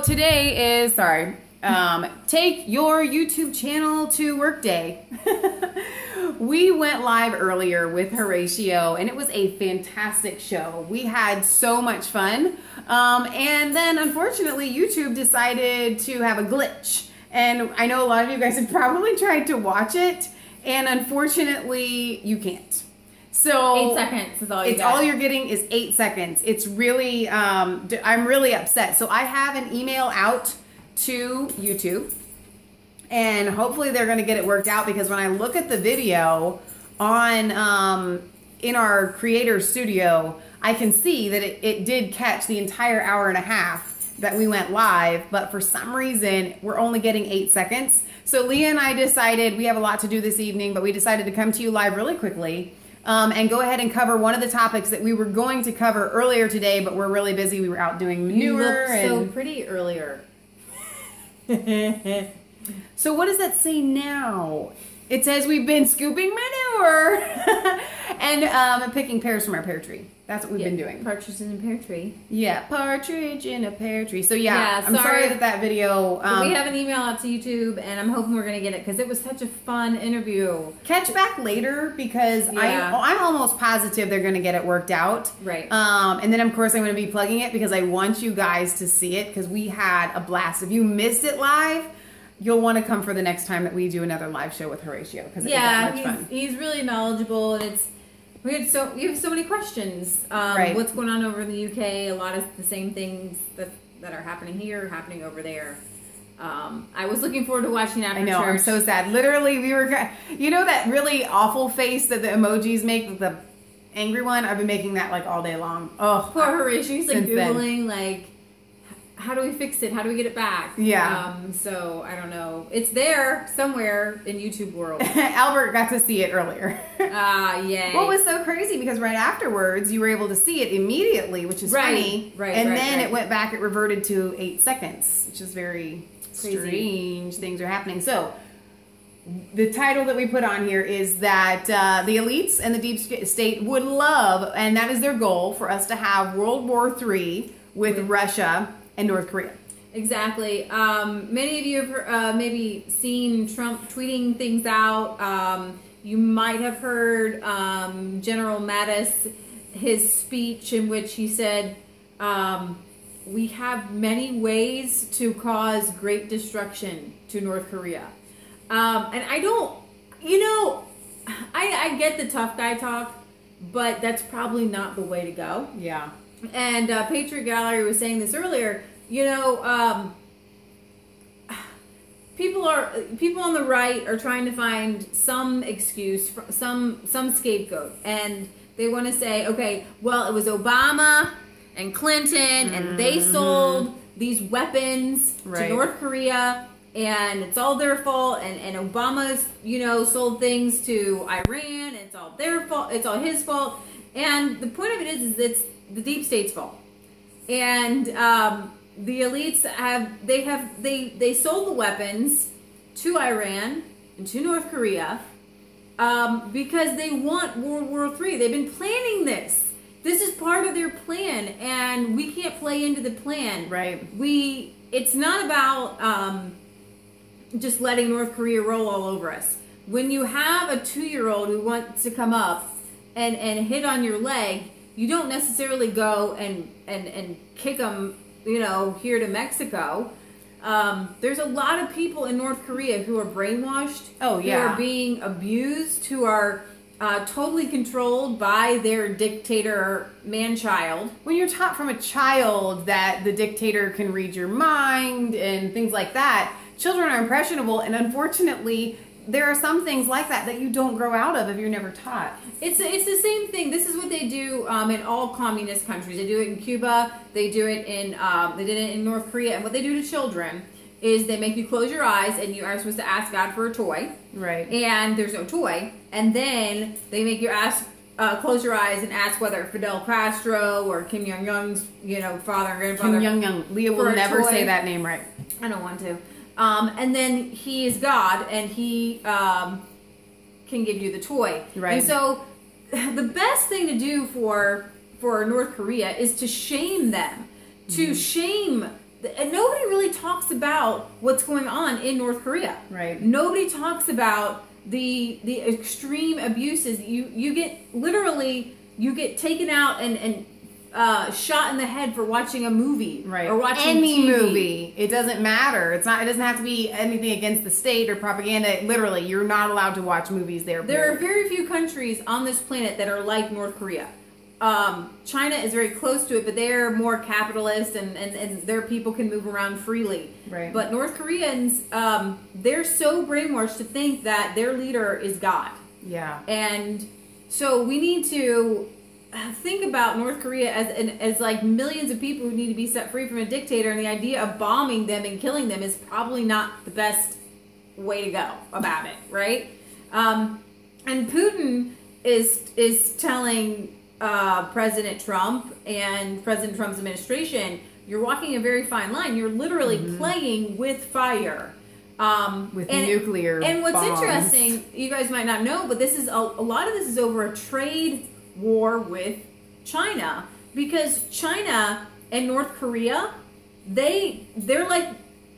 So today is, take your YouTube channel to work day. We went live earlier with Horatio and it was a fantastic show. We had so much fun. And then unfortunately YouTube decided to have a glitch. And I know a lot of you guys have probably tried to watch it and unfortunately you can't. So 8 seconds is all you get. got. All you're getting is 8 seconds. It's really, I'm really upset. So I have an email out to YouTube and hopefully they're going to get it worked out, because when I look at the video on, in our creator studio, I can see that it did catch the entire hour and a half that we went live, but for some reason we're only getting 8 seconds. So Leah and I decided, we have a lot to do this evening, but we decided to come to you live really quickly. And go ahead and cover one of the topics that we were going to cover earlier today, but we're really busy. We were out doing manure. You looked so pretty earlier. So what does that say now? It says we've been scooping manure and picking pears from our pear tree. That's what we've been doing. Partridge in a pear tree. Yeah, partridge in a pear tree. So yeah, I'm sorry that video. We have an email out to YouTube, and I'm hoping we're gonna get it because it was such a fun interview. Catch back later, because I'm almost positive they're gonna get it worked out. Right. And then of course I'm gonna be plugging it because I want you guys to see it, because we had a blast. If you missed it live, you'll want to come for the next time that we do another live show with Horatio, because it was that much fun. He's really knowledgeable, and you have so many questions. Right. What's going on over in the UK? A lot of the same things that are happening here, happening over there. I was looking forward to watching after church. I know, I'm so sad. Literally, we were, you know that really awful face that the emojis make, the angry one? I've been making that like all day long. Oh, poor Horatio. He's like Googling, like, how do we fix it? How do we get it back? Yeah. So I don't know. It's there somewhere in YouTube world. Albert got to see it earlier. Yay. What was so crazy, because right afterwards you were able to see it immediately, which is funny. Right. And then it went back, it reverted to 8 seconds, which is very strange. Things are happening. So the title that we put on here is that the elites and the deep state would love, and that is their goal, for us to have World War III with Russia and North Korea. Exactly. Many of you have maybe seen Trump tweeting things out. You might have heard General Mattis, his speech in which he said, we have many ways to cause great destruction to North Korea. And I don't, I get the tough guy talk, but that's probably not the way to go. Yeah. And Patriot Gallery was saying this earlier. People on the right are trying to find some excuse, some scapegoat, and they want to say, okay, well, it was Obama and Clinton, and they sold these weapons to North Korea, and it's all their fault. And Obama's, sold things to Iran, and it's all their fault. It's all his fault. And the point of it is it's the deep state's fault. And the elites they sold the weapons to Iran and to North Korea because they want World War III. They've been planning this. This is part of their plan, and we can't play into the plan. Right. It's not about just letting North Korea roll all over us. When you have a 2-year-old who wants to come up and hit on your leg, you don't necessarily go and kick them, here to Mexico. There's a lot of people in North Korea who are brainwashed. Oh, yeah. Who are being abused, who are totally controlled by their dictator man-child. When you're taught from a child that the dictator can read your mind and things like that, children are impressionable, and unfortunately there are some things like that you don't grow out of if you're never taught. It's the same thing. This is what they do in all communist countries. They do it in Cuba. They do it in they did it in North Korea. And what they do to children is they make you close your eyes, and you are supposed to ask God for a toy. Right. And there's no toy. And then they make you close your eyes and ask whether Fidel Castro or Kim Jong-un's father and grandfather. Kim Jong-un. Leah will never say that name right. I don't want to. And then he is God, and he can give you the toy. Right. And so the best thing to do for North Korea is to shame them, to shame, and nobody really talks about what's going on in North Korea. Right. Nobody talks about the extreme abuses. You get taken out and shot in the head for watching a movie, right? Or watching any TV. movie. It doesn't matter. It doesn't have to be anything against the state or propaganda. Literally, you're not allowed to watch movies there. There are very few countries on this planet that are like North Korea. China is very close to it, but they're more capitalist and their people can move around freely. Right. But North Koreans, they're so brainwashed to think that their leader is God. Yeah. And so we need to think about North Korea as like millions of people who need to be set free from a dictator, and the idea of bombing them and killing them is probably not the best way to go about it, right? And Putin is telling President Trump and President Trump's administration, you're walking a very fine line. You're literally playing with fire. With nuclear And what's bombs. interesting, you guys might not know, but this is a lot of this is over a trade war with China, because China and North Korea, they're like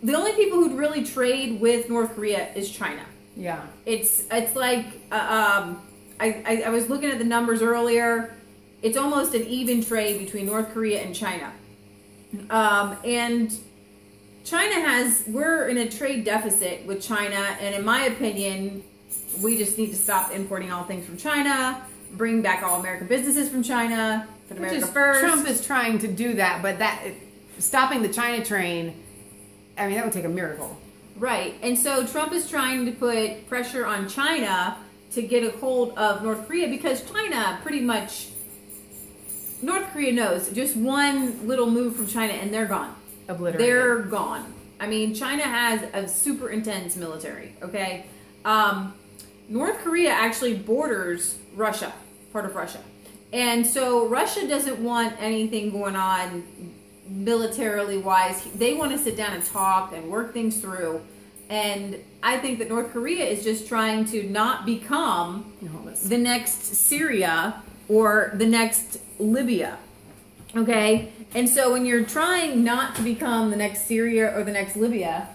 the only people who'd really trade with North Korea is China. Yeah. It's like I was looking at the numbers earlier. It's almost an even trade between North Korea and China. And we're in a trade deficit with China, and in my opinion, we just need to stop importing all things from China, bring back all American businesses from China, put America first. Trump is trying to do that, but stopping the China train, I mean, that would take a miracle. Right. And so Trump is trying to put pressure on China to get a hold of North Korea, because China pretty much, North Korea knows just one little move from China and they're gone. Obliterated. They're gone. I mean, China has a super intense military, okay? North Korea actually borders Russia, part of Russia. And so Russia doesn't want anything going on militarily wise. They want to sit down and talk and work things through. And I think that North Korea is just trying to not become the next Syria or the next Libya. Okay? And so when you're trying not to become the next Syria or the next Libya,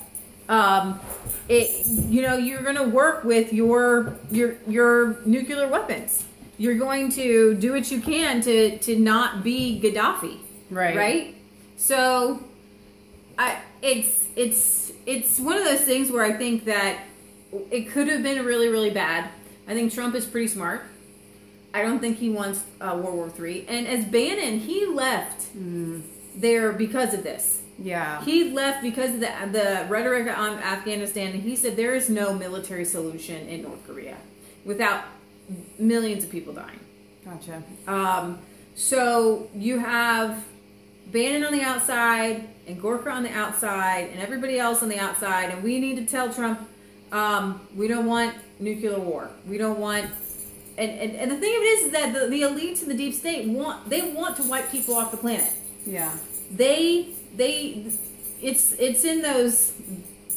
you're going to work with your nuclear weapons. You're going to do what you can to not be Gaddafi. Right? So it's one of those things where I think that it could have been really, really bad. I think Trump is pretty smart. I don't think he wants World War III. And as Bannon, he left there because of this. Yeah. He left because of the rhetoric on Afghanistan, and he said there is no military solution in North Korea without millions of people dying. Gotcha. So you have Bannon on the outside and Gorka on the outside and everybody else on the outside, and we need to tell Trump we don't want nuclear war. We don't want. And the thing of it is that the elites in the deep state want to wipe people off the planet. Yeah. It's in those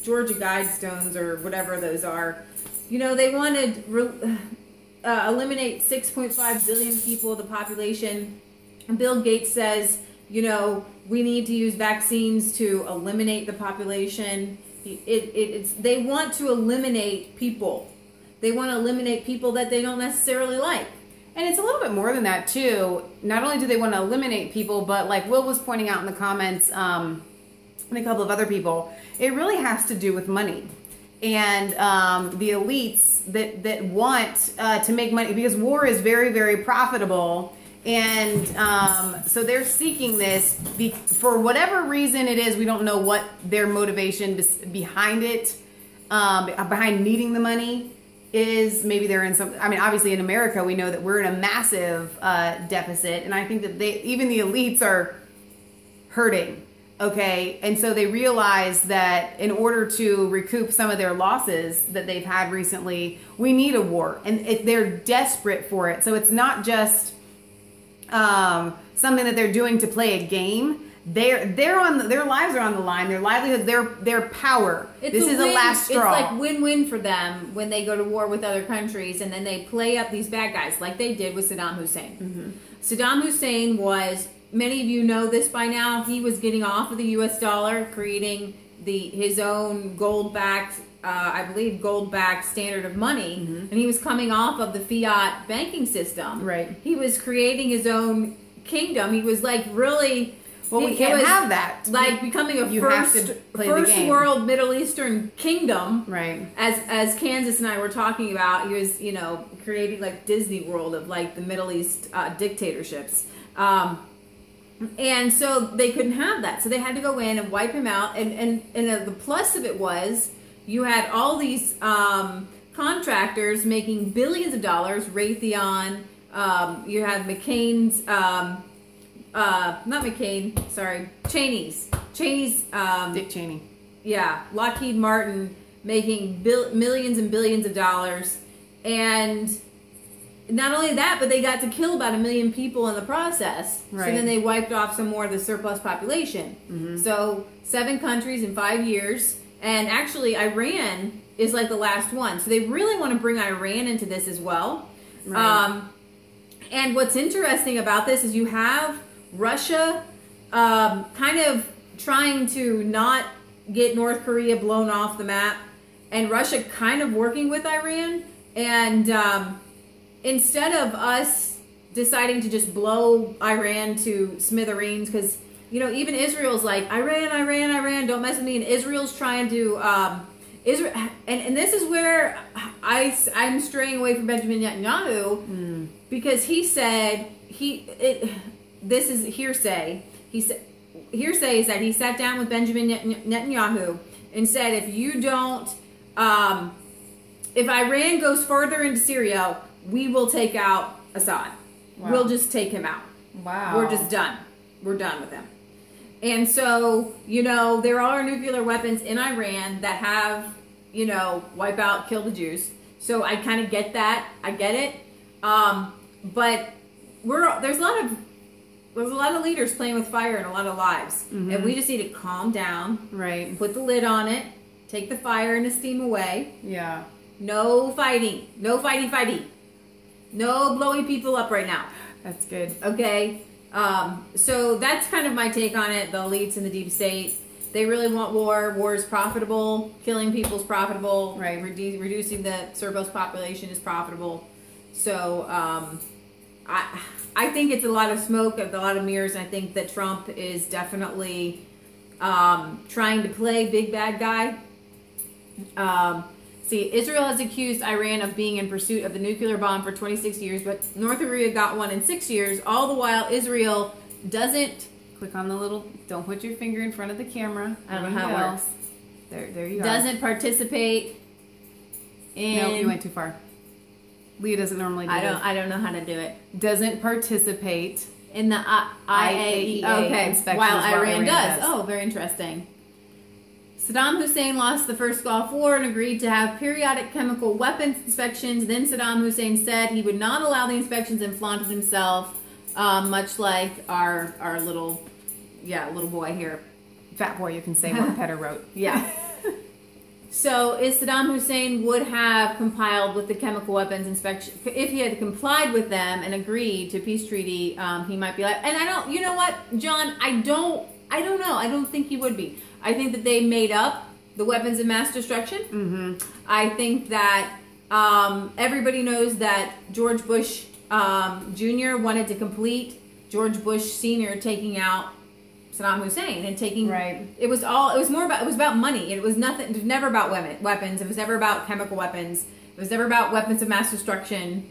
Georgia Guidestones or whatever those are. They want to eliminate 6.5 billion people of the population. And Bill Gates says, we need to use vaccines to eliminate the population. They want to eliminate people. They want to eliminate people that they don't necessarily like. And it's a little bit more than that, too. Not only do they want to eliminate people, but like Will was pointing out in the comments, and a couple of other people, it really has to do with money. And the elites that want to make money, because war is very, very profitable. And so they're seeking this for whatever reason it is. We don't know what their motivation behind it, behind needing the money is. Maybe they're in some, obviously in America, we know that we're in a massive deficit. And I think that even the elites are hurting. Okay. And so they realize that in order to recoup some of their losses that they've had recently, we need a war, and they're desperate for it. So it's not just something that they're doing to play a game. Their lives are on the line, their livelihood, their power. This is a last straw. It's like win-win for them when they go to war with other countries, and then they play up these bad guys like they did with Saddam Hussein. Saddam Hussein was many of you know this by now. He was getting off of the U.S. dollar, creating his own gold-backed, I believe, gold-backed standard of money, and he was coming off of the fiat banking system. Right. He was creating his own kingdom. He was like really. Well, we can't have that. Like becoming a first world Middle Eastern kingdom. Right. As Kansas and I were talking about, he was, you know, creating like Disney World of like the Middle East dictatorships. And so they couldn't have that. So they had to go in and wipe him out. And the plus of it was you had all these contractors making billions of dollars. Raytheon, you had McCain's, not McCain, sorry, Cheney's, Dick Cheney. Yeah, Lockheed Martin making millions and billions of dollars. And not only that, but they got to kill about 1 million people in the process. Right. So then they wiped off some more of the surplus population. So 7 countries in 5 years. And actually, Iran is like the last one. So they really want to bring Iran into this as well. Right. And what's interesting about this is you have Russia kind of trying to not get North Korea blown off the map. And Russia kind of working with Iran. And instead of us deciding to just blow Iran to smithereens, because, you know, even Israel's like, Iran, don't mess with me. And Israel's trying to, Israel, and this is where I'm straying away from Benjamin Netanyahu, because he said, this is hearsay. Hearsay is that he sat down with Benjamin Netanyahu and said, if you don't, if Iran goes further into Syria, we will take out Assad. Wow. We'll just take him out. Wow. We're just done. We're done with him. And so, you know, there are nuclear weapons in Iran that have, you know, wipe out, kill the Jews. So I kind of get that. I get it. But there's a lot of leaders playing with fire in a lot of lives. And we just need to calm down. Right. Put the lid on it. Take the fire and the steam away. Yeah. No fighting. No fighty. No blowing people up right now. That's good. Okay? So that's kind of my take on it. The elites and the deep state, they really want war. War is profitable. Killing people is profitable. Right. Reducing the surplus population is profitable. So I think it's a lot of smoke, a lot of mirrors. And I think that Trump is definitely trying to play big bad guy. Israel has accused Iran of being in pursuit of the nuclear bomb for 26 years, but North Korea got one in 6 years, all the while Israel doesn't... Click on the little... Don't put your finger in front of the camera. I don't know how it works. There you go. Doesn't participate in... No, you went too far. Leah doesn't normally do this. I don't know how to do it. Doesn't participate in the IAEA inspections while Iran does. Oh, very interesting. Saddam Hussein lost the first Gulf War and agreed to have periodic chemical weapons inspections. Then Saddam Hussein said he would not allow the inspections and flaunted himself, much like our little boy here. Fat boy, you can say what Petter wrote. Yeah. So if Saddam Hussein would have complied with the chemical weapons inspection, if he had complied with them and agreed to peace treaty, he might be like, and I don't, you know what, John, I don't know. I don't think he would be. I think that they made up the weapons of mass destruction. I think that everybody knows that George Bush Jr. wanted to complete George Bush Sr. taking out Saddam Hussein and taking. Right. It was about money. It was nothing. It was never about weapons. It was never about chemical weapons. It was never about weapons of mass destruction.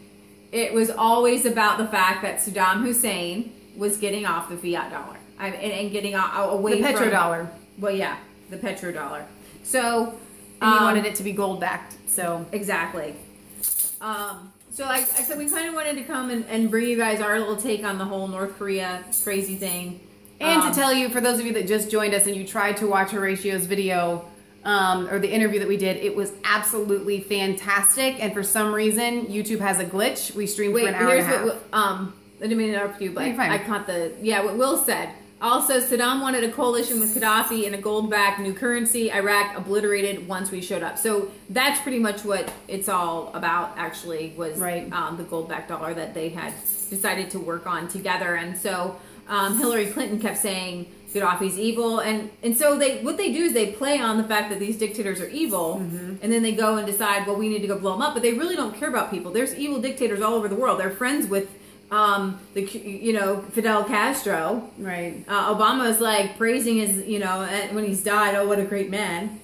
It was always about the fact that Saddam Hussein was getting off the fiat dollar and getting away from the petrodollar. Well, yeah, the petrodollar. So, and he wanted it to be gold backed. So exactly. So we kind of wanted to come and bring you guys our little take on the whole North Korea crazy thing, and to tell you, for those of you that just joined us and you tried to watch Horatio's video or the interview that we did, it was absolutely fantastic. And for some reason, YouTube has a glitch. We streamed for an hour and a half. I didn't mean to interrupt you, but I caught what Will said. Also, Saddam wanted a coalition with Gaddafi and a gold-backed new currency. Iraq obliterated once we showed up. So that's pretty much what it's all about, actually, was right. The gold-backed dollar that they had decided to work on together. And so Hillary Clinton kept saying Gaddafi's evil, and so what they do is they play on the fact that these dictators are evil, and then they go and decide, well, we need to go blow them up, but they really don't care about people. There's evil dictators all over the world. They're friends with Fidel Castro. Right. Obama is like praising his, when he's died, oh, what a great man.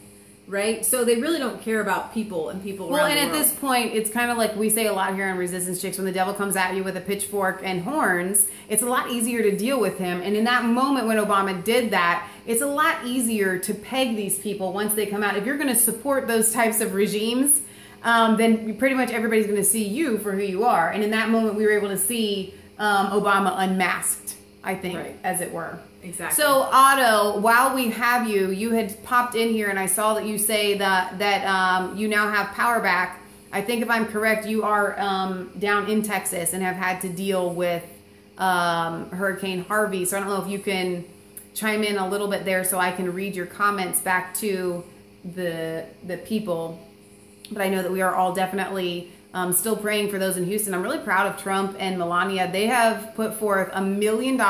Right? So they really don't care about people and people around the world. Well, and at this point, it's kind of like we say a lot here on Resistance Chicks, when the devil comes at you with a pitchfork and horns, it's a lot easier to deal with him. And in that moment when Obama did that, it's a lot easier to peg these people once they come out. If you're going to support those types of regimes, then pretty much everybody's going to see you for who you are. And in that moment, we were able to see Obama unmasked, I think, right, as it were. Exactly. So, Otto, while we have you, you had popped in here, and I saw that you say that you now have power back. I think if I'm correct, you are down in Texas and have had to deal with Hurricane Harvey. So I don't know if you can chime in a little bit there so I can read your comments back to the people. But I know that we are all definitely still praying for those in Houston. I'm really proud of Trump and Melania. They have put forth $1 million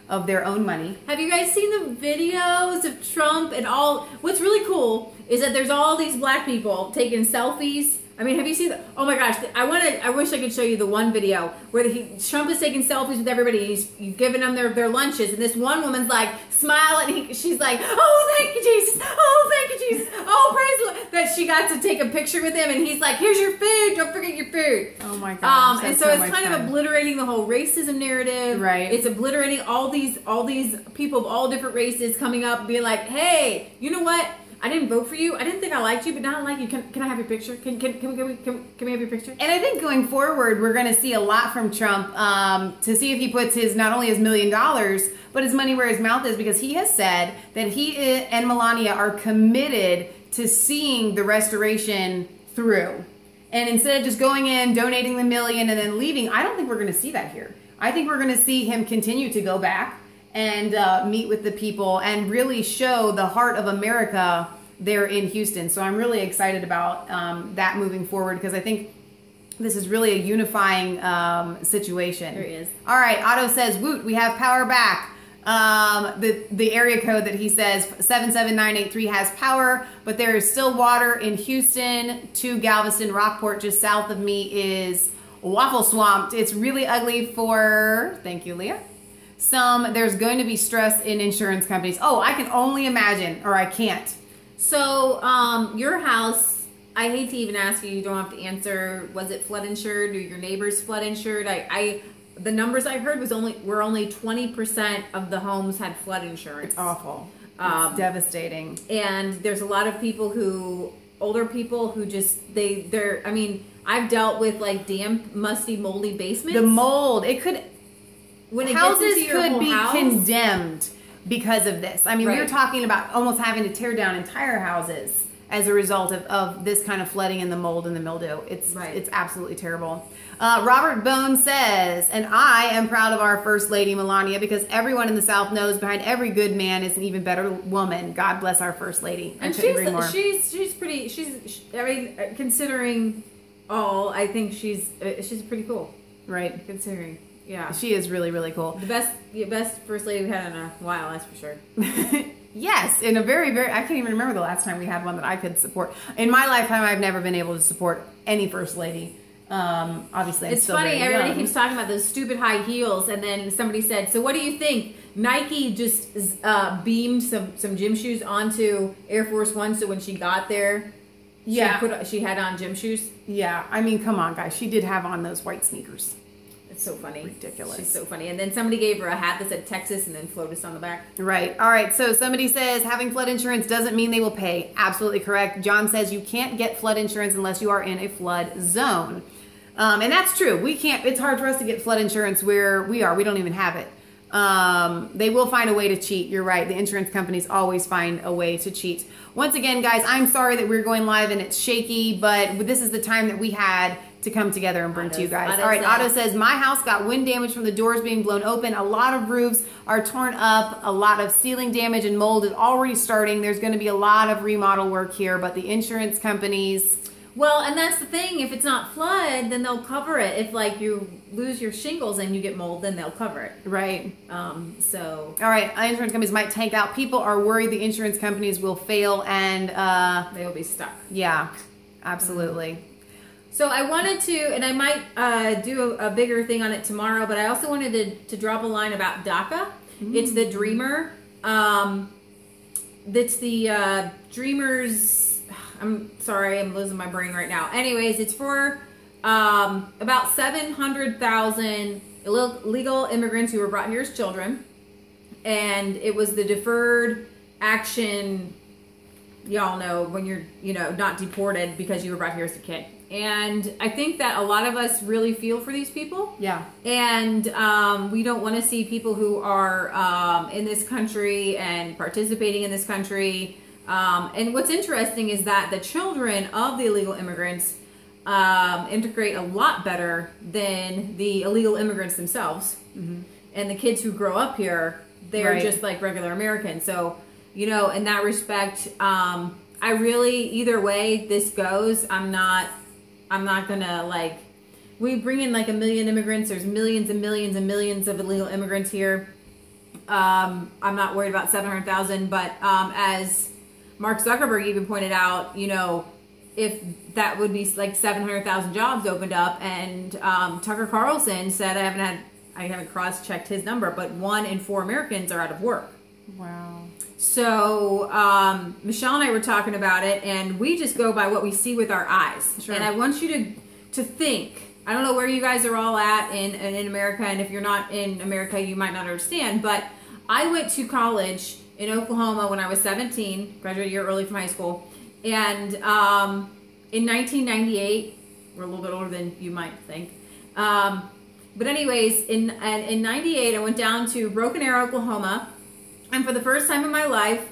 of their own money. Have you guys seen the videos of Trump and all? What's really cool is that there's all these black people taking selfies. I mean, have you seen the, oh my gosh, I wish I could show you the one video where Trump is taking selfies with everybody. He's giving them their lunches, and this one woman's like smiling, and she's like, oh, thank you, Jesus. Oh, thank you, Jesus. Oh, praise the Lord. That she got to take a picture with him, and he's like, here's your food. Don't forget your food. Oh my gosh. And so it's kind of obliterating the whole racism narrative. Right. It's obliterating all these people of all different races coming up and being like, hey, you know what? I didn't vote for you. I didn't think I liked you, but now I like you. Can I have your picture? Can we have your picture? And I think going forward, we're going to see a lot from Trump to see if he puts not only his $1 million, but his money where his mouth is, because he has said that he and Melania are committed to seeing the restoration through. And instead of just going in, donating the $1 million, and then leaving, I don't think we're going to see that here. I think we're going to see him continue to go back and meet with the people and really show the heart of America there in Houston. So I'm really excited about that moving forward, because I think this is really a unifying situation. There he is. All right, Otto says, woot, we have power back. The area code that he says 77983 has power, but there is still water in Houston. To Galveston, Rockport, just south of me, is waffle swamped. It's really ugly for, thank you, Leah. There's going to be stress in insurance companies. Oh, I can only imagine, or I can't. So, your house, I hate to even ask you, you don't have to answer, was it flood insured, or your neighbor's flood insured? The numbers I heard were only 20% of the homes had flood insurance. It's awful. It's devastating. And there's a lot of people older people who just, I mean, I've dealt with like damp, musty, moldy basements. The mold, houses could be house, condemned because of this. I mean, right, we were talking about almost having to tear down entire houses as a result of this kind of flooding and the mold and the mildew. It's absolutely terrible. Robert Bone says, and I am proud of our First Lady Melania, because everyone in the South knows behind every good man is an even better woman. God bless our First Lady. And she's pretty. I mean, considering all, I think she's pretty cool. Right. Considering. Yeah, she is really, really cool. The best First Lady we've had in a while, that's for sure. Yes, in a very, very, I can't even remember the last time we had one that I could support. In my lifetime, I've never been able to support any First Lady. Obviously, I'm it's still funny, very everybody young. keeps talking about those stupid high heels, and then somebody said, so what do you think? Nike just beamed some gym shoes onto Air Force One, so when she got there, she had on gym shoes? Yeah, I mean, come on, guys. She did have on those white sneakers. It's so funny. Ridiculous. She's so funny. And then somebody gave her a hat that said Texas and then FLOTUS on the back. Right. All right. So somebody says having flood insurance doesn't mean they will pay. Absolutely correct. John says you can't get flood insurance unless you are in a flood zone. And that's true. We can't. It's hard for us to get flood insurance where we are. We don't even have it. They will find a way to cheat. You're right. The insurance companies always find a way to cheat. Once again, guys, I'm sorry that we're going live and it's shaky, but this is the time that we had to come together and bring to you guys. All right, Otto says, my house got wind damage from the doors being blown open. A lot of roofs are torn up. A lot of ceiling damage and mold is already starting. There's going to be a lot of remodel work here, but the insurance companies Well, and that's the thing. If it's not flood, then they'll cover it. If like you lose your shingles and you get mold, then they'll cover it. Right. So. All right. Insurance companies might tank out. People are worried the insurance companies will fail and they will be stuck. Yeah, absolutely. So I wanted to, and I might do a bigger thing on it tomorrow, but I also wanted to drop a line about DACA. It's the Dreamer. That's the Dreamers. I'm sorry, I'm losing my brain right now. Anyways, it's for about 700,000 illegal immigrants who were brought here as children. And it was the deferred action, y'all know, when you're, not deported because you were brought here as a kid. And I think that a lot of us really feel for these people. Yeah. And we don't want to see people who are in this country and participating in this country. And what's interesting is that the children of the illegal immigrants integrate a lot better than the illegal immigrants themselves. Mm-hmm. And the kids who grow up here, they're just like regular Americans. So, in that respect, I really, either way this goes, I'm not gonna we bring in like 1 million immigrants. There's millions and millions and millions of illegal immigrants here. I'm not worried about 700,000, but as Mark Zuckerberg even pointed out, if that would be like 700,000 jobs opened up, and Tucker Carlson said, I haven't cross-checked his number, but 1 in 4 Americans are out of work. Wow. So Michelle and I were talking about it, and we just go by what we see with our eyes. Sure. And I want you to think. I don't know where you guys are all at in America, and if you're not in America, you might not understand. But I went to college in Oklahoma when I was 17, graduated a year early from high school, and in 1998, we're a little bit older than you might think. But anyways, in 98, I went down to Broken Arrow, Oklahoma. And for the first time in my life,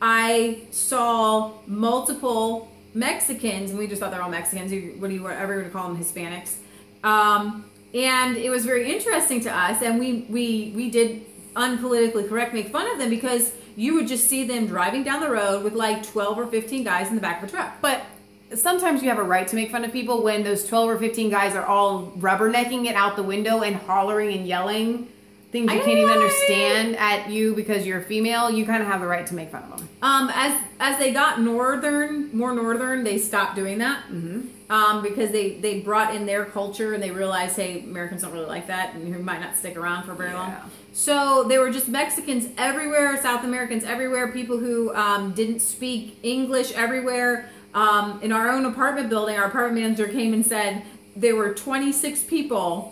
I saw multiple Mexicans, and we just thought they're all Mexicans, whatever you would call them, Hispanics. And it was very interesting to us, and we did unpolitically correct make fun of them, because you would just see them driving down the road with like 12 or 15 guys in the back of a truck. But sometimes you have a right to make fun of people when those 12 or 15 guys are all rubbernecking it out the window and hollering and yelling things you can't even understand at you because you're a female. You kind of have the right to make fun of them. As they got more northern, they stopped doing that. Mm-hmm. Because they brought in their culture, and they realized, hey, Americans don't really like that, and who might not stick around for very long. So they were just Mexicans everywhere, South Americans everywhere, people who didn't speak English everywhere. In our own apartment building, our apartment manager came and said there were 26 people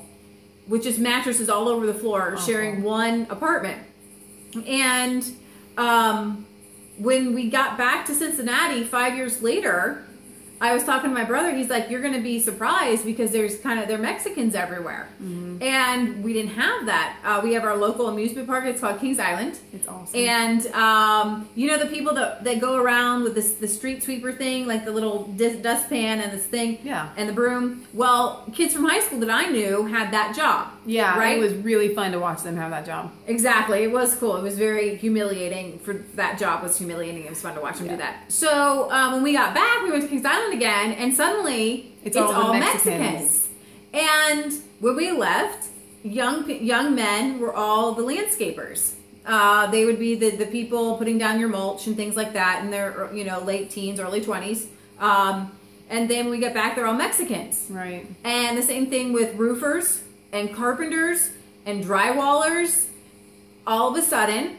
with just mattresses all over the floor sharing one apartment. And when we got back to Cincinnati 5 years later, I was talking to my brother. He's like, you're going to be surprised because they're Mexicans everywhere. Mm-hmm. And we didn't have that. We have our local amusement park. It's called Kings Island. It's awesome. And the people that go around with the street sweeper thing, like the little dustpan and this thing, and the broom. Well, kids from high school that I knew had that job. Yeah, right? It was really fun to watch them have that job. Exactly. It was cool. It was very humiliating. That job was humiliating. It was fun to watch them do that. So when we got back, we went to Kings Island again, and suddenly it's all Mexicans. And when we left, young men were all the landscapers. They would be the people putting down your mulch and things like that in their late teens, early 20s. And then when we get back, they're all Mexicans. Right. And the same thing with roofers and carpenters and drywallers. All of a sudden,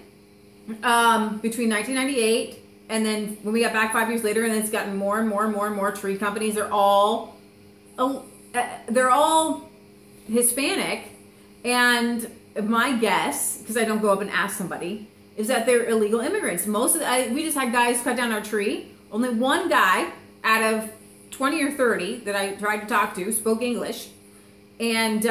between 1998 and then when we got back 5 years later, and it's gotten more and more and more and more, tree companies are all Hispanic. And my guess, because I don't go up and ask somebody, is that they're illegal immigrants. We just had guys cut down our tree. Only one guy out of 20 or 30 that I tried to talk to spoke English. And,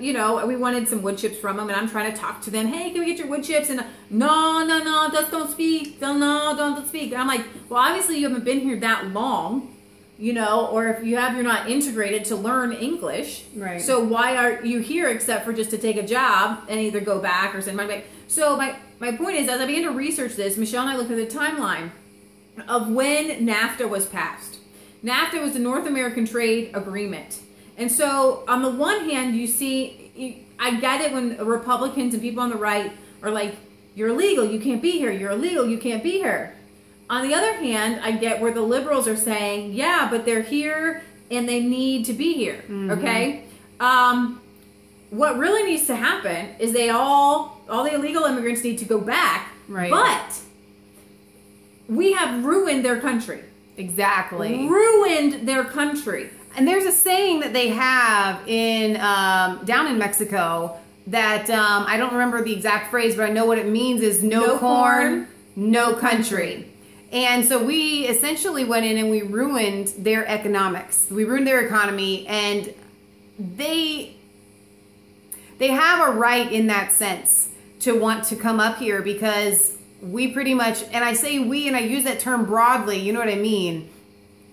we wanted some wood chips from them, and I'm trying to talk to them. Hey, can we get your wood chips? And no, just don't speak. No, don't speak. And I'm like, well, obviously you haven't been here that long, or if you have, you're not integrated to learn English. Right. So why are you here except for just to take a job and either go back or send money back? So my point is, as I began to research this, Michelle and I looked at the timeline of when NAFTA was passed. NAFTA was the North American Trade Agreement. And so on the one hand, you see, I get it when Republicans and people on the right are like, you're illegal, you can't be here. You're illegal, you can't be here. On the other hand, I get where the liberals are saying, yeah, but they're here and they need to be here. Okay? What really needs to happen is all the illegal immigrants need to go back. Right. But we have ruined their country. Exactly. Ruined their country. And there's a saying that they have in down in Mexico that I don't remember the exact phrase, but I know what it means is no corn, no country. And so we essentially went in and we ruined their economics. We ruined their economy, and they have a right in that sense to want to come up here because we pretty much, and I say we, and I use that term broadly, you know what I mean?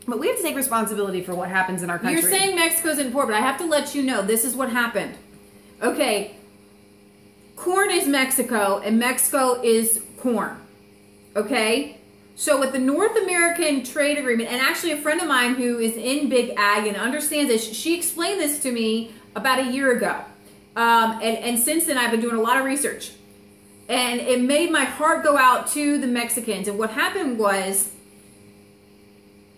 But we have to take responsibility for what happens in our country. You're saying Mexico's in poor, but I have to let you know this is what happened. Okay, corn is Mexico, and Mexico is corn. Okay? So with the North American Trade Agreement, and actually a friend of mine who is in Big Ag and understands this, she explained this to me about a year ago. And since then, I've been doing a lot of research. And it made my heart go out to the Mexicans. And what happened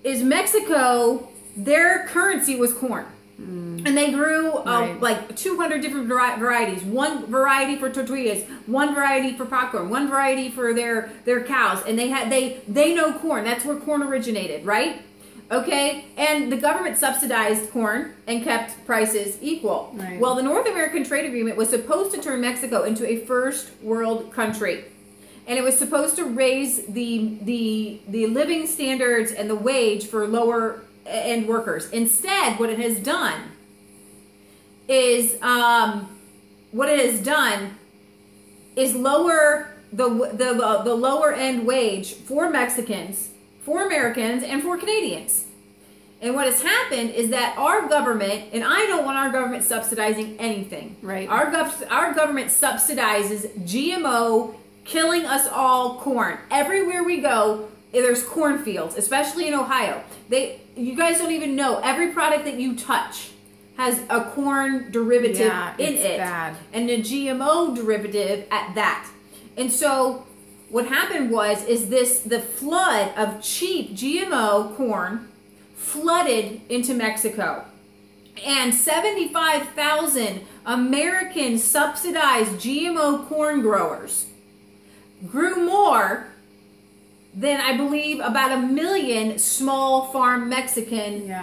is Mexico, their currency was corn. And they grew like 200 different varieties. One variety for tortillas, one variety for popcorn, one variety for their cows. And they know corn. That's where corn originated, right? Okay, and the government subsidized corn and kept prices equal. Right. Well, the North American Trade Agreement was supposed to turn Mexico into a first world country. And it was supposed to raise the living standards and the wage for lower end workers. Instead, what it has done is lower the lower end wage for Mexicans, for Americans, and for Canadians. And what has happened is that our government, and I don't want our government subsidizing anything. Right. Our government subsidizes GMO, killing us all corn. Everywhere we go, there's cornfields, especially in Ohio. You guys don't even know, every product that you touch has a corn derivative in it. Bad. And a GMO derivative at that. And so what happened is the flood of cheap GMO corn flooded into Mexico. And 75,000 American subsidized GMO corn growers grew more than, I believe, about 1 million small farm Mexican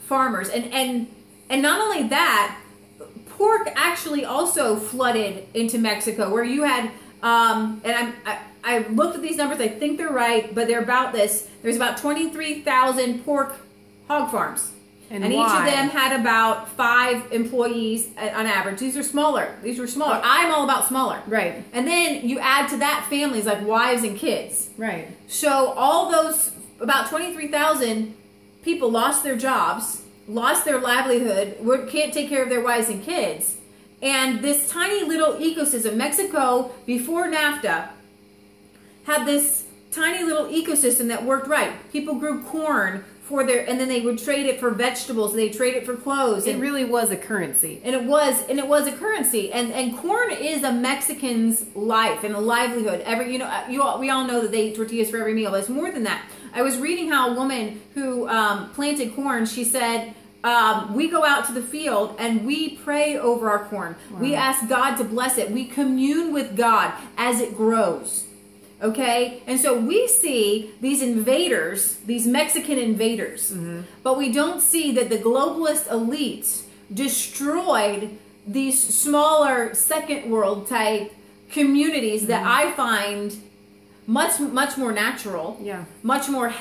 farmers. And not only that, pork actually also flooded into Mexico, where you had and I looked at these numbers. I think they're right, but they're about this. There's about 23,000 pork hog farms. And each of them had about 5 employees on average. These are smaller. These were smaller. I'm all about smaller. Right. And then you add to that families like wives and kids. Right. So all those, about 23,000 people lost their jobs, lost their livelihood, can't take care of their wives and kids. And this tiny little ecosystem, Mexico, before NAFTA, had this tiny little ecosystem that worked right. People grew corn and then they would trade it for vegetables, and they trade it for clothes. It really was a currency. And it was a currency. And corn is a Mexican's life and a livelihood. We all know that they eat tortillas for every meal, but it's more than that. I was reading how a woman who planted corn, she said, we go out to the field and we pray over our corn. Wow. We ask God to bless it. We commune with God as it grows. Okay? And so we see these invaders, these Mexican invaders, but we don't see that the globalist elites destroyed these smaller second world type communities that I find much more natural, much more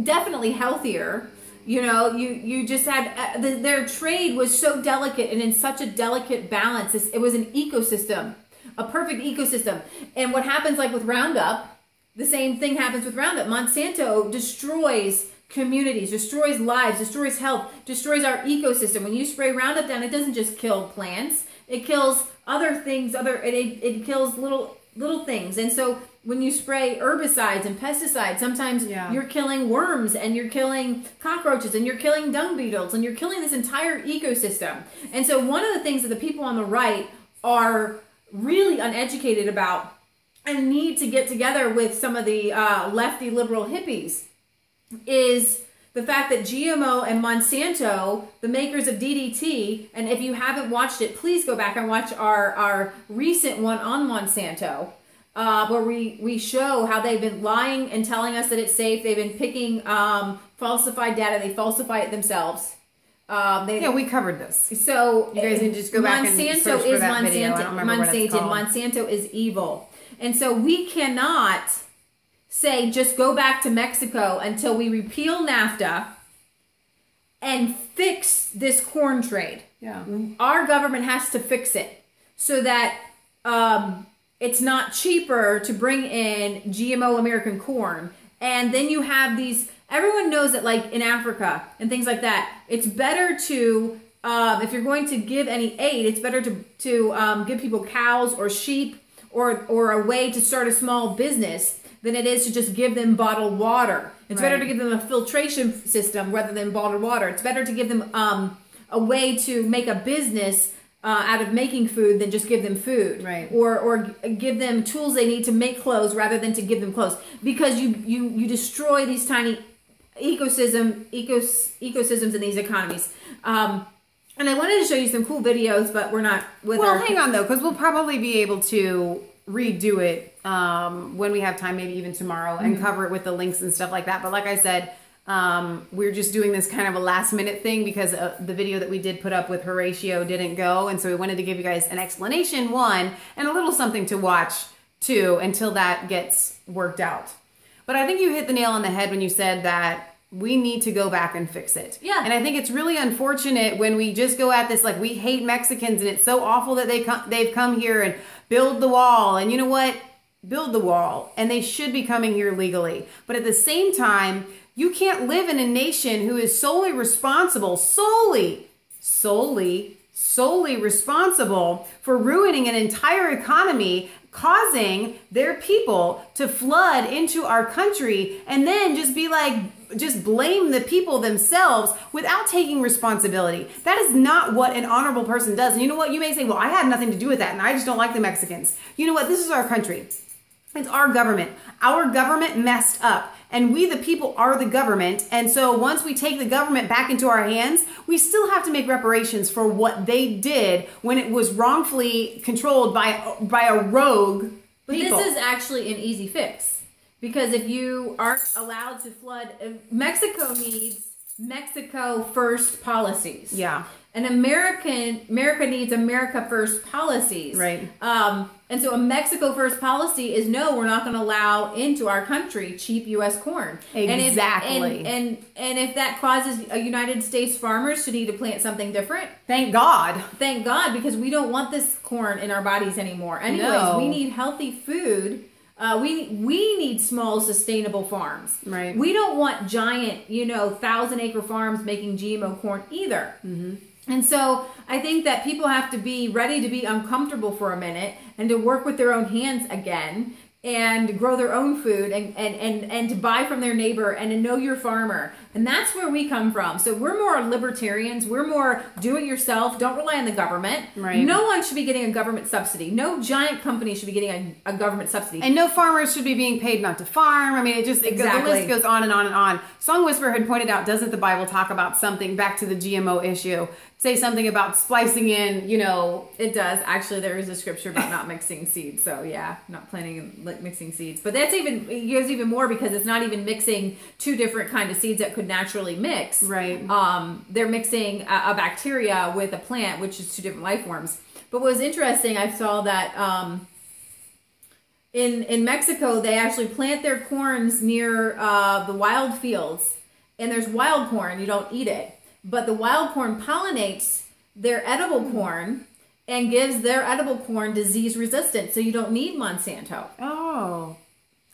definitely healthier. You know, you just had their trade was so delicate and in such a delicate balance. It was an ecosystem, a perfect ecosystem. And what happens, like with Roundup, the same thing happens with Roundup. Monsanto destroys communities, destroys lives, destroys health, destroys our ecosystem. When you spray Roundup down, it doesn't just kill plants; it kills other things. It kills little things. And so when you spray herbicides and pesticides, sometimes you're killing worms and you're killing cockroaches and you're killing dung beetles and you're killing this entire ecosystem. And so one of the things that the people on the right are really uneducated about and need to get together with some of the lefty liberal hippies is the fact that GMO and Monsanto, the makers of DDT, and if you haven't watched it, please go back and watch our recent one on Monsanto, where we show how they've been lying and telling us that it's safe. They've been picking falsified data. They falsify it themselves. We covered this. So you guys need to just go back and search for that video. I don't remember what it's called. Monsanto is evil. And so we cannot say just go back to Mexico until we repeal NAFTA and fix this corn trade. Yeah. Our government has to fix it so that it's not cheaper to bring in GMO American corn. And then you have these, everyone knows that like in Africa and things like that, it's better to, if you're going to give any aid, it's better to give people cows or sheep or a way to start a small business than it is to just give them bottled water. It's better to give them a filtration system rather than bottled water. It's better to give them a way to make a business out of making food than just give them food. Right. Or give them tools they need to make clothes rather than to give them clothes. Because you destroy these tiny ecosystems in these economies. And I wanted to show you some cool videos, but we're not with Well, hang on though, because we'll probably be able to redo it when we have time, maybe even tomorrow, and cover it with the links and stuff like that. But like I said, we're just doing this kind of a last minute thing because the video that we did put up with Horatio didn't go. And so we wanted to give you guys an explanation, one, and a little something to watch, two, until that gets worked out. But I think you hit the nail on the head when you said that we need to go back and fix it. Yeah. And I think it's really unfortunate when we just go at this like we hate Mexicans and it's so awful that they've come here and build the wall. And you know what? Build the wall. And they should be coming here legally. But at the same time, you can't live in a nation who is solely responsible, solely responsible for ruining an entire economy, causing their people to flood into our country, and then just be like, just blame the people themselves without taking responsibility. That is not what an honorable person does. And you know what? You may say, well, I had nothing to do with that, and I just don't like the Mexicans. You know what? This is our country. It's our government. Our government messed up. And we, the people, are the government. And so once we take the government back into our hands, we still have to make reparations for what they did when it was wrongfully controlled by a rogue people. But this is actually an easy fix. Because if you aren't allowed to flood, Mexico needs Mexico first policies. Yeah. And America needs America first policies. Right. And so a Mexico first policy is no, we're not going to allow into our country cheap U.S. corn. Exactly. And if that causes United States farmers to need to plant something different, thank God. Thank God, because we don't want this corn in our bodies anymore. Anyways, No. We need healthy food. We need small sustainable farms. Right. We don't want giant, 1,000-acre farms making GMO corn either. Mm-hmm. And so I think that people have to be ready to be uncomfortable for a minute and to work with their own hands again and grow their own food and to buy from their neighbor and to know your farmer. And that's where we come from. So we're more libertarians. We're more do-it-yourself. Don't rely on the government. Right. No one should be getting a government subsidy. No giant company should be getting a government subsidy. And no farmers should be being paid not to farm. I mean, the list goes on and on and on. Song Whisperer had pointed out, doesn't the Bible talk about something, back to the GMO issue, say something about splicing in, It does. Actually, there is a scripture about not mixing seeds. So yeah, not planting and mixing seeds. But that's it goes even more because it's not even mixing two different kind of seeds that could naturally mix. Right. They're mixing a bacteria with a plant, which is two different life forms. But what was interesting, I saw that in Mexico, they actually plant their corns near the wild fields. And there's wild corn. You don't eat it. But the wild corn pollinates their edible corn and gives their edible corn disease resistance. So you don't need Monsanto. Oh,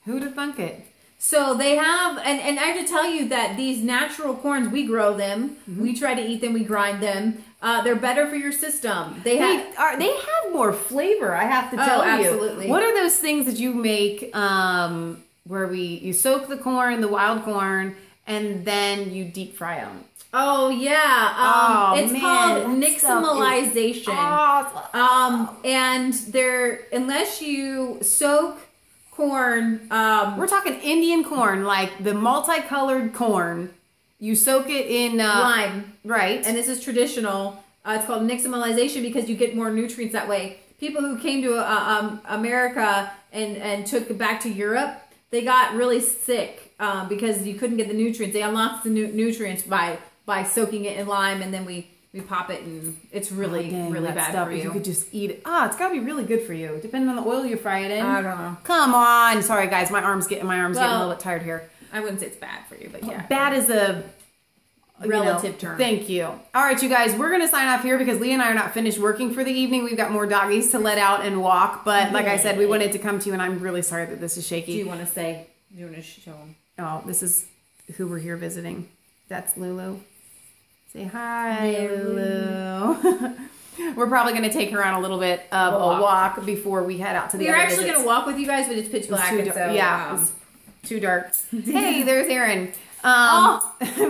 who'd have thunk it? So they have, and I have to tell you that these natural corns, we grow them. Mm-hmm. We try to eat them. We grind them. They're better for your system. They have more flavor, I have to tell you. Absolutely. What are those things that you make where you soak the corn, the wild corn, and then you deep fry them? Oh yeah, it's called nixtamalization. Awesome. And unless you soak corn, we're talking Indian corn, like the multicolored corn. You soak it in lime, right? And this is traditional. It's called nixtamalization because you get more nutrients that way. People who came to America and took it back to Europe, they got really sick because you couldn't get the nutrients. They unlocked the nutrients by soaking it in lime, and then we pop it, and it's really bad for you. You could just eat it. It's gotta be really good for you, depending on the oil you fry it in. I don't know. Come on, sorry guys, my arm's getting a little bit tired here. I wouldn't say it's bad for you, but yeah, bad is a relative term. Thank you. All right, you guys, we're gonna sign off here because Leah and I are not finished working for the evening. We've got more doggies to let out and walk, but like I said, we wanted to come to you, and I'm really sorry that this is shaky. Do you want to show them? Oh, this is who we're here visiting. That's Lulu. Say hi, Lulu. We're probably going to take her on a little bit of a walk before we head out to the other visits. We're actually going to walk with you guys, but it's pitch black. It's too dark. Hey, there's Erin.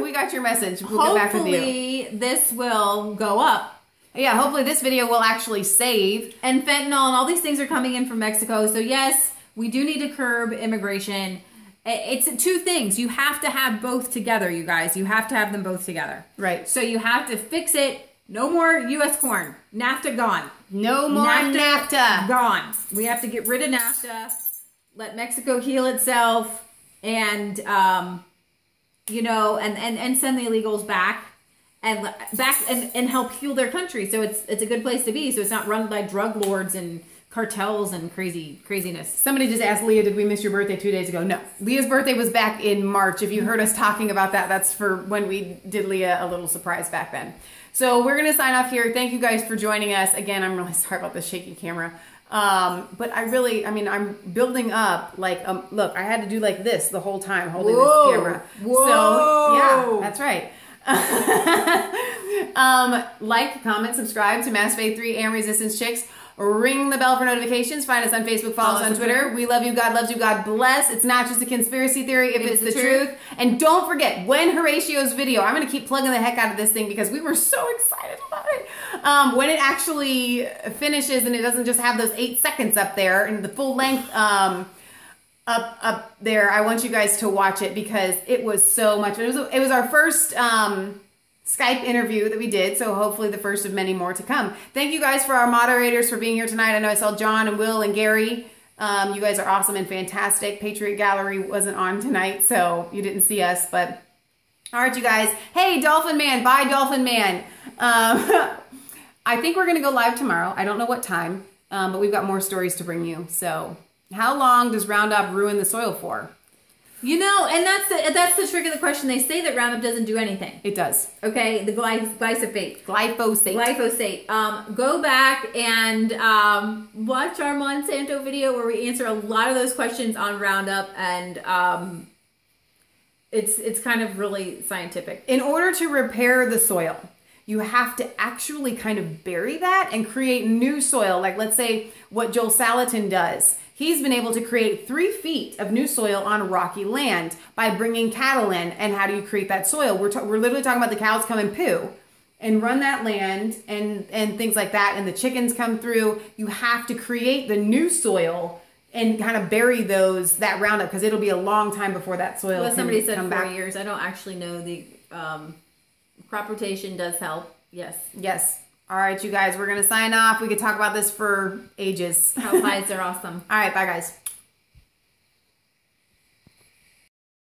We got your message. We'll get back with you. Hopefully this will go up. Yeah, hopefully this video will actually save. And fentanyl and all these things are coming in from Mexico. So yes, we do need to curb immigration. It's two things. You have to have both together, you guys. You have to have them both together. Right. So you have to fix it. No more U.S. corn. NAFTA gone. No more NAFTA. Gone. We have to get rid of NAFTA. Let Mexico heal itself. And, and send the illegals back. And help heal their country. So it's a good place to be. So it's not run by drug lords and cartels and craziness. Somebody just asked Leah, did we miss your birthday 2 days ago? No. Leah's birthday was back in March. If you heard us talking about that, that's for when we did Leah a little surprise back then. So we're going to sign off here. Thank you guys for joining us. Again, I'm really sorry about the shaky camera. But I'm building up, look, I had to do like this the whole time holding this camera. Whoa. So yeah, that's right. Like, comment, subscribe to Mass Faith 3 and Resistance Chicks. Ring the bell for notifications. Find us on Facebook. Follow us on Twitter. We love you. God loves you. God bless. It's not just a conspiracy theory if it's the truth. And don't forget, when Horatio's video, I'm going to keep plugging the heck out of this thing because we were so excited about it. When it actually finishes and it doesn't just have those 8 seconds up there and the full length up there, I want you guys to watch it because it was so much. It was our first Skype interview that we did, so hopefully the first of many more to come. Thank you guys for our moderators for being here tonight. I know I saw John and Will and Gary. You guys are awesome and fantastic. Patriot Gallery wasn't on tonight, so you didn't see us, but all right, you guys. Hey, Dolphin Man. Bye, Dolphin Man. I think we're going to go live tomorrow. I don't know what time, but we've got more stories to bring you. So how long does Roundup ruin the soil for? And that's the trick of the question. They say that Roundup doesn't do anything. It does. Okay, the glyphosate. Go back and watch our Monsanto video where we answer a lot of those questions on Roundup, and it's kind of really scientific. In order to repair the soil, you have to actually kind of bury that and create new soil. Like, let's say what Joel Salatin does. He's been able to create 3 feet of new soil on rocky land by bringing cattle in. And how do you create that soil? We're literally talking about the cows come and poo and run that land and things like that. And the chickens come through. You have to create the new soil and kind of bury that Roundup because it'll be a long time before that soil can somebody said come 4 back. years. I don't actually know. The crop rotation does help. Yes. Yes. All right, you guys, we're going to sign off. We could talk about this for ages. Cowpies are awesome. All right, bye, guys.